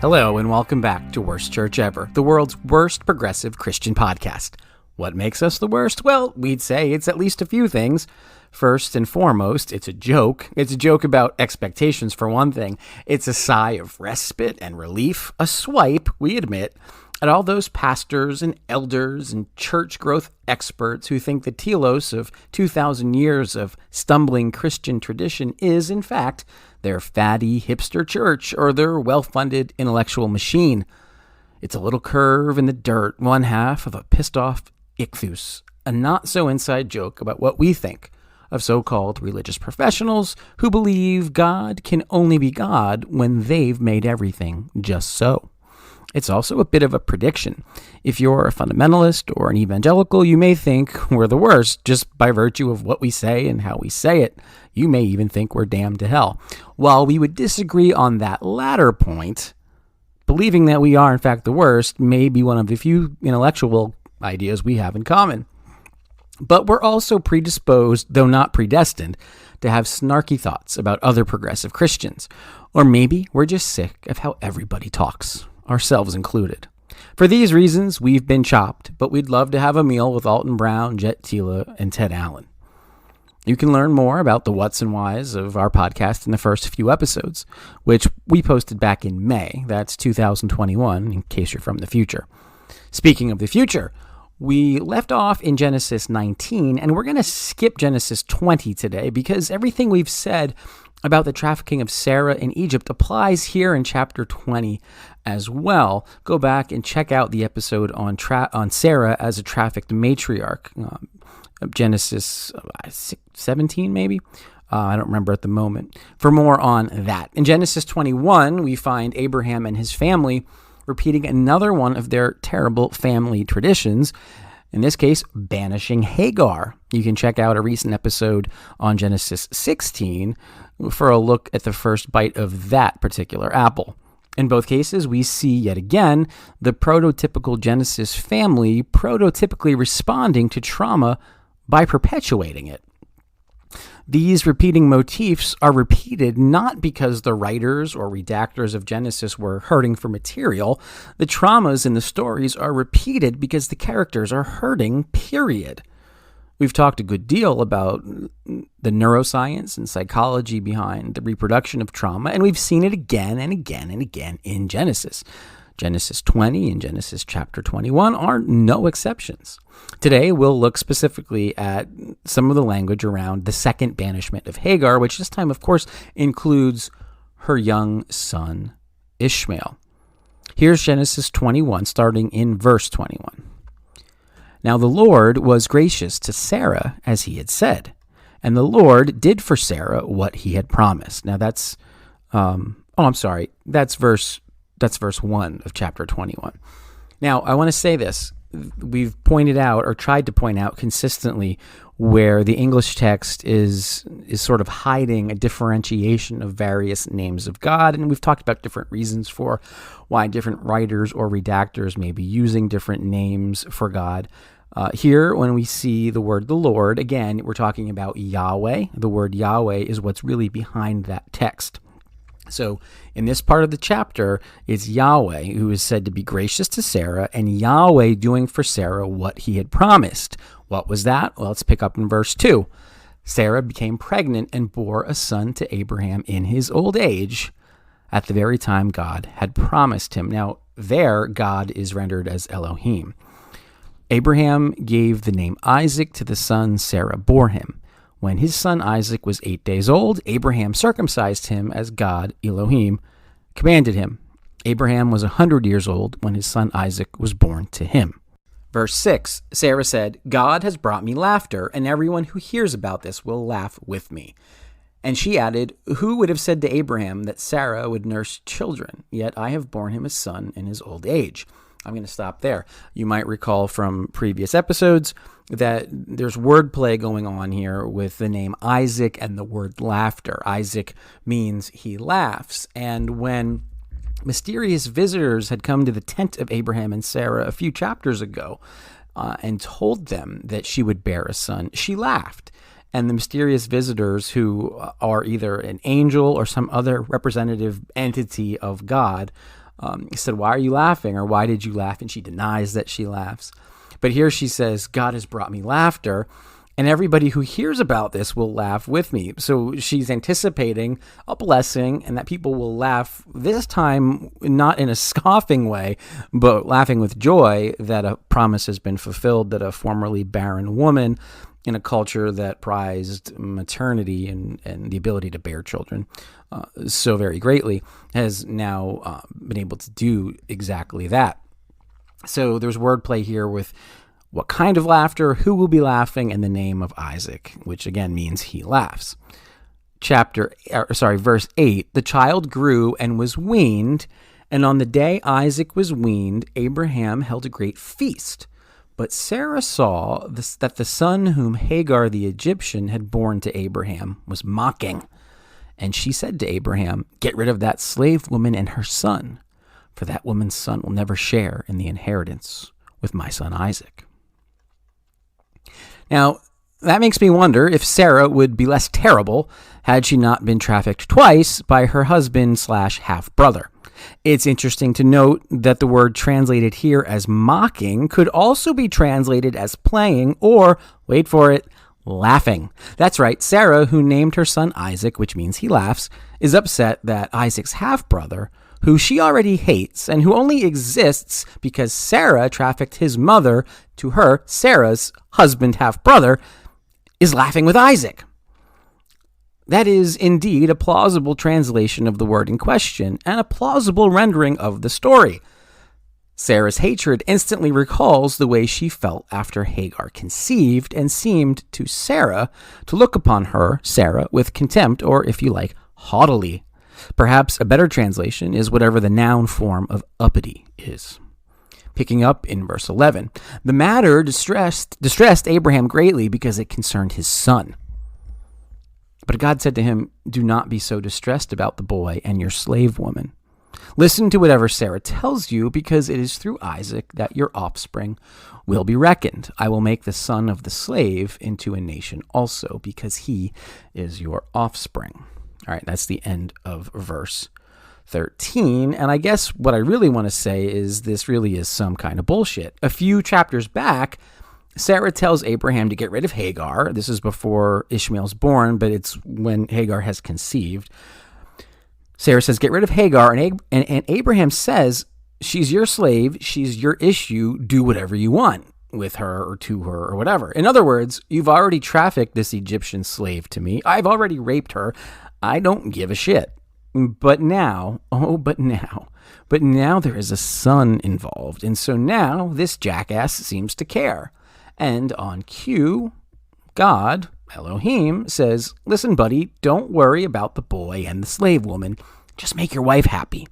Hello and welcome back to Worst Church Ever, the world's worst progressive Christian podcast. What makes us the worst? Well, we'd say it's at least a few things. First and foremost, it's a joke. It's a joke about expectations, for one thing. It's a sigh of respite and relief, a swipe, we admit, at all those pastors and elders and church growth experts who think the telos of 2,000 years of stumbling Christian tradition is, in fact, their fatty hipster church or their well-funded intellectual machine. It's a little curve in the dirt, one half of a pissed-off ichthus, a not-so-inside joke about what we think of so-called religious professionals who believe God can only be God when they've made everything just so. It's also a bit of a prediction. If you're a fundamentalist or an evangelical, you may think we're the worst just by virtue of what we say and how we say it. You may even think we're damned to hell. While we would disagree on that latter point, believing that we are in fact the worst may be one of the few intellectual ideas we have in common. But we're also predisposed, though not predestined, to have snarky thoughts about other progressive Christians. Or maybe we're just sick of how everybody talks, ourselves included. For these reasons, we've been chopped, but we'd love to have a meal with Alton Brown, Jet Tila, and Ted Allen. You can learn more about the whats and whys of our podcast in the first few episodes, which we posted back in May. That's 2021, in case you're from the future. Speaking of the future, we left off in Genesis 19, and we're going to skip Genesis 20 today because everything we've said about the trafficking of Sarah in Egypt applies here in chapter 20 as well. Go back and check out the episode on Sarah as a trafficked matriarch, Genesis 17 maybe? I don't remember at the moment, for more on that. In Genesis 21, we find Abraham and his family repeating another one of their terrible family traditions, in this case, banishing Hagar. You can check out a recent episode on Genesis 16 for a look at the first bite of that particular apple. In both cases, we see yet again the prototypical Genesis family prototypically responding to trauma by perpetuating it. These repeating motifs are repeated not because the writers or redactors of Genesis were hurting for material. The traumas in the stories are repeated because the characters are hurting, period. We've talked a good deal about the neuroscience and psychology behind the reproduction of trauma, and we've seen it again and again and again in Genesis. Genesis 20 and Genesis chapter 21 are no exceptions. Today, we'll look specifically at some of the language around the second banishment of Hagar, which this time, of course, includes her young son, Ismael. Here's Genesis 21, starting in verse 21. Now the Lord was gracious to Sarah, as he had said, and the Lord did for Sarah what he had promised. Now that's verse 1 of chapter 21. Now, I want to say this. We've pointed out, or tried to point out consistently, where the English text is sort of hiding a differentiation of various names of God, and we've talked about different reasons for why different writers or redactors may be using different names for God. Here, when we see the word the Lord, again, we're talking about Yahweh. The word Yahweh is what's really behind that text. So in this part of the chapter, it's Yahweh who is said to be gracious to Sarah, and Yahweh doing for Sarah what he had promised. What was that? Well, let's pick up in verse 2. Sarah became pregnant and bore a son to Abraham in his old age at the very time God had promised him. Now, there, God is rendered as Elohim. Abraham gave the name Isaac to the son Sarah bore him. When his son Isaac was 8 days old, Abraham circumcised him as God, Elohim, commanded him. Abraham was 100 years old when his son Isaac was born to him. Verse 6, Sarah said, God has brought me laughter, and everyone who hears about this will laugh with me. And she added, who would have said to Abraham that Sarah would nurse children? Yet I have borne him a son in his old age. I'm going to stop there. You might recall from previous episodes that there's wordplay going on here with the name Isaac and the word laughter. Isaac means he laughs. And when mysterious visitors had come to the tent of Abraham and Sarah a few chapters ago and told them that she would bear a son, she laughed. And the mysterious visitors, who are either an angel or some other representative entity of God, He said, why are you laughing? Or why did you laugh? And she denies that she laughs. But here she says, God has brought me laughter, and everybody who hears about this will laugh with me. So she's anticipating a blessing and that people will laugh, this time not in a scoffing way, but laughing with joy that a promise has been fulfilled, that a formerly barren woman in a culture that prized maternity and the ability to bear children so very greatly has now been able to do exactly that. So there's wordplay here with what kind of laughter, who will be laughing, and the name of Isaac, which again means he laughs. Verse 8, the child grew and was weaned, and on the day Isaac was weaned, Abraham held a great feast. But Sarah saw that the son whom Hagar the Egyptian had borne to Abraham was mocking. And she said to Abraham, get rid of that slave woman and her son, for that woman's son will never share in the inheritance with my son Isaac. Now, that makes me wonder if Sarah would be less terrible had she not been trafficked twice by her husband/half-brother. It's interesting to note that the word translated here as mocking could also be translated as playing or, wait for it, laughing. That's right, Sarah, who named her son Isaac, which means he laughs, is upset that Isaac's half-brother, who she already hates and who only exists because Sarah trafficked his mother to her, Sarah's husband half-brother, is laughing with Isaac. That is indeed a plausible translation of the word in question and a plausible rendering of the story. Sarah's hatred instantly recalls the way she felt after Hagar conceived and seemed to Sarah to look upon her, Sarah, with contempt or, if you like, haughtily. Perhaps a better translation is whatever the noun form of uppity is. Picking up in verse 11, the matter distressed Abraham greatly because it concerned his son. But God said to him, do not be so distressed about the boy and your slave woman. Listen to whatever Sarah tells you, because it is through Isaac that your offspring will be reckoned. I will make the son of the slave into a nation also, because he is your offspring. All right, that's the end of verse 13. And I guess what I really want to say is this really is some kind of bullshit. A few chapters back, Sarah tells Abraham to get rid of Hagar. This is before Ishmael's born, but it's when Hagar has conceived. Sarah says, get rid of Hagar. And Abraham says, she's your slave. She's your issue. Do whatever you want with her or to her or whatever. In other words, you've already trafficked this Egyptian slave to me. I've already raped her. I don't give a shit. But now there is a son involved. And so now this jackass seems to care. And on cue, God, Elohim, says, listen, buddy, don't worry about the boy and the slave woman. Just make your wife happy.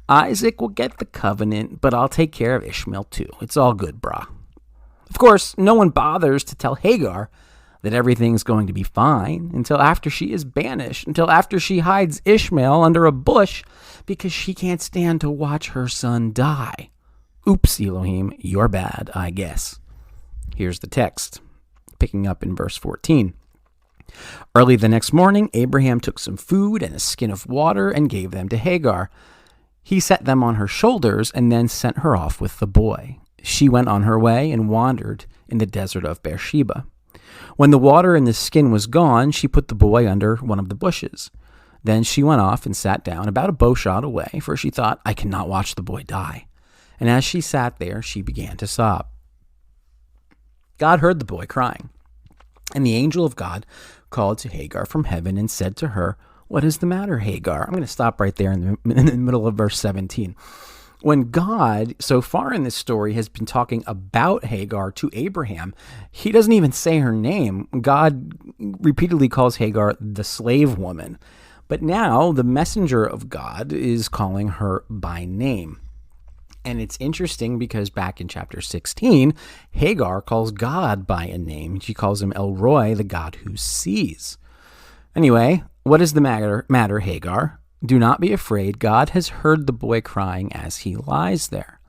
Isaac will get the covenant, but I'll take care of Ishmael too. It's all good, brah. Of course, no one bothers to tell Hagar that everything's going to be fine until after she is banished, until after she hides Ishmael under a bush because she can't stand to watch her son die. Oops, Elohim, you're bad, I guess. Here's the text, picking up in verse 14. Early the next morning, Abraham took some food and a skin of water and gave them to Hagar. He set them on her shoulders and then sent her off with the boy. She went on her way and wandered in the desert of Beersheba. When the water in the skin was gone, she put the boy under one of the bushes. Then she went off and sat down about a bowshot away, for she thought, I cannot watch the boy die. And as she sat there, she began to sob. God heard the boy crying. And the angel of God called to Hagar from heaven and said to her, what is the matter, Hagar? I'm going to stop right there in the middle of verse 17. When God, so far in this story, has been talking about Hagar to Abraham, he doesn't even say her name. God repeatedly calls Hagar the slave woman. But now the messenger of God is calling her by name. And it's interesting because back in chapter 16, Hagar calls God by a name. She calls him El Roi, the God who sees. Anyway, what is the matter, Hagar? Do not be afraid. God has heard the boy crying as he lies there.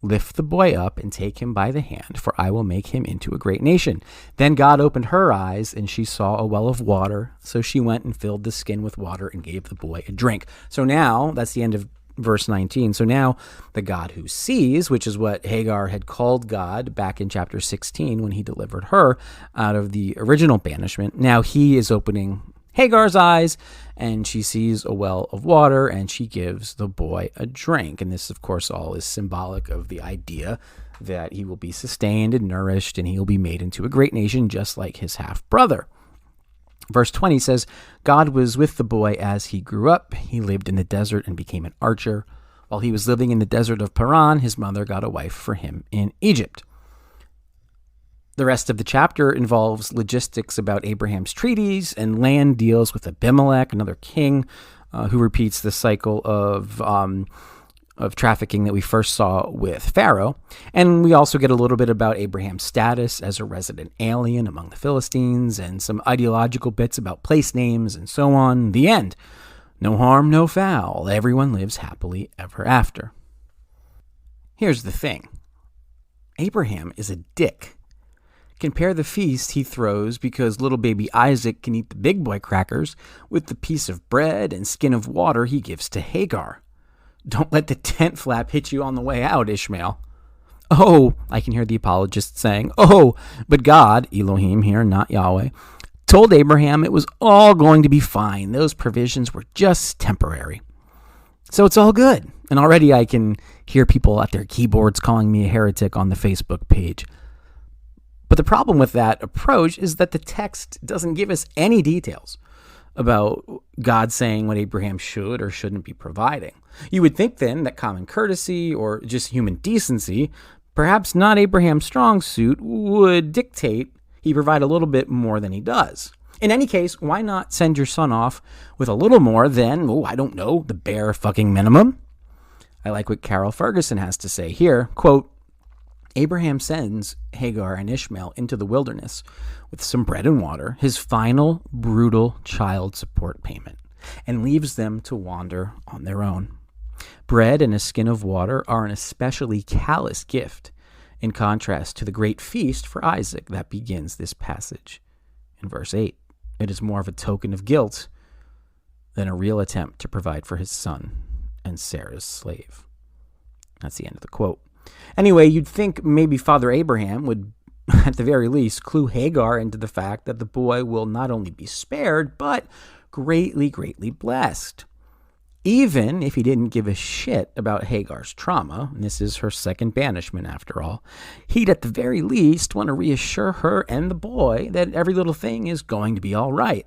Lift the boy up and take him by the hand, for I will make him into a great nation. Then God opened her eyes, and she saw a well of water. So she went and filled the skin with water and gave the boy a drink. So now, that's the end of Verse 19, so now the God who sees, which is what Hagar had called God back in chapter 16 when he delivered her out of the original banishment, now he is opening Hagar's eyes, and she sees a well of water, and she gives the boy a drink. And this, of course, all is symbolic of the idea that he will be sustained and nourished, and he will be made into a great nation just like his half-brother. Verse 20 says, God was with the boy as he grew up. He lived in the desert and became an archer. While he was living in the desert of Paran, his mother got a wife for him in Egypt. The rest of the chapter involves logistics about Abraham's treaties and land deals with Abimelech, another king, who repeats the cycle of trafficking that we first saw with Pharaoh. And we also get a little bit about Abraham's status as a resident alien among the Philistines and some ideological bits about place names and so on. The end. No harm, no foul. Everyone lives happily ever after. Here's the thing. Abraham is a dick. Compare the feast he throws because little baby Isaac can eat the big boy crackers with the piece of bread and skin of water he gives to Hagar. Don't let the tent flap hit you on the way out, Ishmael. Oh, I can hear the apologists saying, oh, but God, Elohim here, not Yahweh, told Abraham it was all going to be fine. Those provisions were just temporary. So it's all good. And already I can hear people at their keyboards calling me a heretic on the Facebook page. But the problem with that approach is that the text doesn't give us any details about God saying what Abraham should or shouldn't be providing. You would think then that common courtesy or just human decency, perhaps not Abraham's strong suit, would dictate he provide a little bit more than he does. In any case, why not send your son off with a little more than, the bare fucking minimum? I like what Carol Ferguson has to say here. Quote, Abraham sends Hagar and Ishmael into the wilderness with some bread and water, his final brutal child support payment, and leaves them to wander on their own. Bread and a skin of water are an especially callous gift, in contrast to the great feast for Isaac that begins this passage. In verse 8, it is more of a token of guilt than a real attempt to provide for his son and Sarah's slave. That's the end of the quote. Anyway, you'd think maybe Father Abraham would, at the very least, clue Hagar into the fact that the boy will not only be spared, but greatly, greatly blessed. Even if he didn't give a shit about Hagar's trauma, and this is her second banishment after all, he'd at the very least want to reassure her and the boy that every little thing is going to be all right.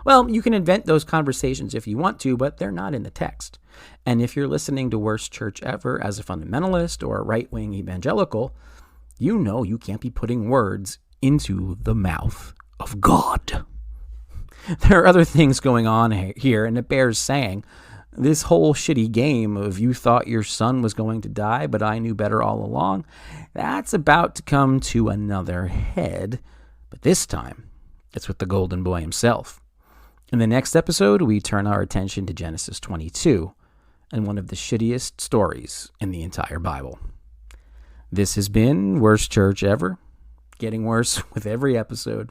Well, you can invent those conversations if you want to, but they're not in the text. And if you're listening to Worst Church Ever as a fundamentalist or a right-wing evangelical, you know you can't be putting words into the mouth of God. There are other things going on here, and it bears saying, this whole shitty game of you thought your son was going to die, but I knew better all along, that's about to come to another head, but this time it's with the golden boy himself. In the next episode, we turn our attention to Genesis 22 and one of the shittiest stories in the entire Bible. This has been Worst Church Ever, getting worse with every episode,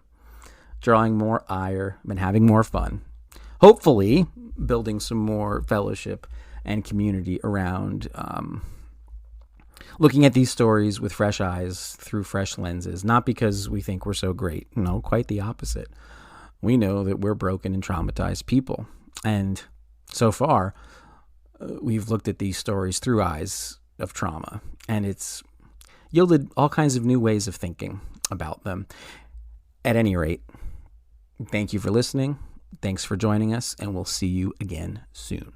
drawing more ire and having more fun. Hopefully, building some more fellowship and community around looking at these stories with fresh eyes through fresh lenses, not because we think we're so great. No, quite the opposite. We know that we're broken and traumatized people. And so far, we've looked at these stories through eyes of trauma. And it's yielded all kinds of new ways of thinking about them. At any rate, thank you for listening. Thanks for joining us, and we'll see you again soon.